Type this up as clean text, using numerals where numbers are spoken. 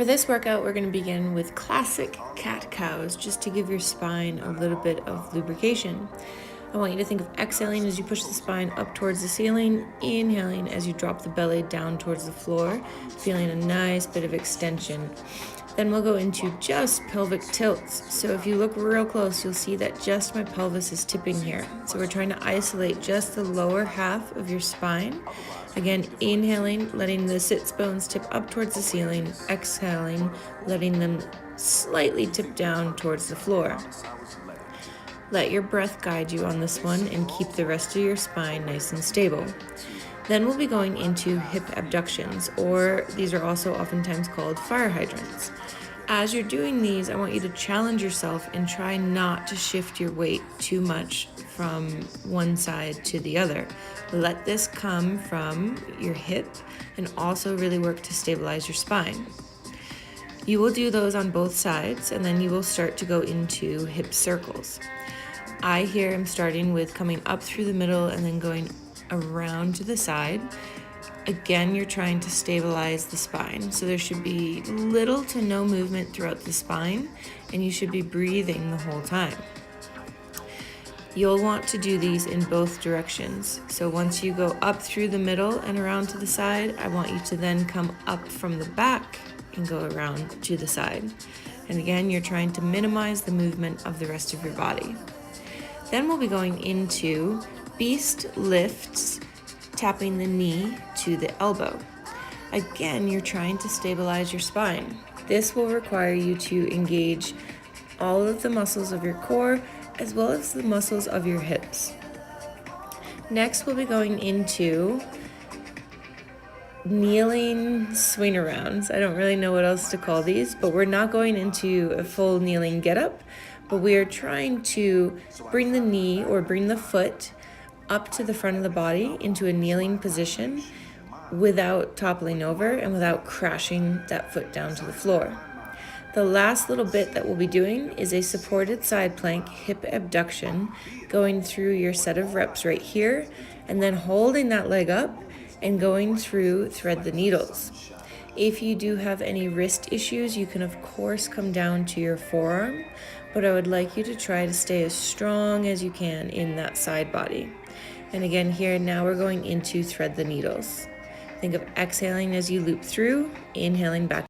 For this workout, we're going to begin with classic cat-cows, just to give your spine a little bit of lubrication. I want you to think of exhaling as you push the spine up towards the ceiling, inhaling as you drop the belly down towards the floor, feeling a nice bit of extension. Then we'll go into just pelvic tilts. So if you look real close, you'll see that just my pelvis is tipping here. So we're trying to isolate just the lower half of your spine. Again, inhaling, letting the sits bones tip up towards the ceiling, exhaling, letting them slightly tip down towards the floor. Let your breath guide you on this one and keep the rest of your spine nice and stable. Then we'll be going into hip abductions, or these are also oftentimes called fire hydrants. As you're doing these, I want you to challenge yourself and try not to shift your weight too much from one side to the other. Let this come from your hip and also really work to stabilize your spine. You will do those on both sides, and then you will start to go into hip circles. I here am starting with coming up through the middle and then going around to the side. Again, you're trying to stabilize the spine. So there should be little to no movement throughout the spine, and you should be breathing the whole time. You'll want to do these in both directions. So once you go up through the middle and around to the side, I want you to then come up from the back and go around to the side. And again, you're trying to minimize the movement of the rest of your body. Then we'll be going into beast lifts, tapping the knee to the elbow. Again, you're trying to stabilize your spine. This will require you to engage all of the muscles of your core as well as the muscles of your hips. Next, we'll be going into kneeling swing arounds. I don't really know what else to call these, but we're not going into a full kneeling getup, but we are trying to bring the knee or bring the foot up to the front of the body into a kneeling position without toppling over and without crashing that foot down to the floor. The last little bit that we'll be doing is a supported side plank hip abduction, going through your set of reps right here and then holding that leg up and going through thread the needles. If you do have any wrist issues, you can of course come down to your forearm, but I would like you to try to stay as strong as you can in that side body. And again here, now we're going into thread the needles. Think of exhaling as you loop through, inhaling back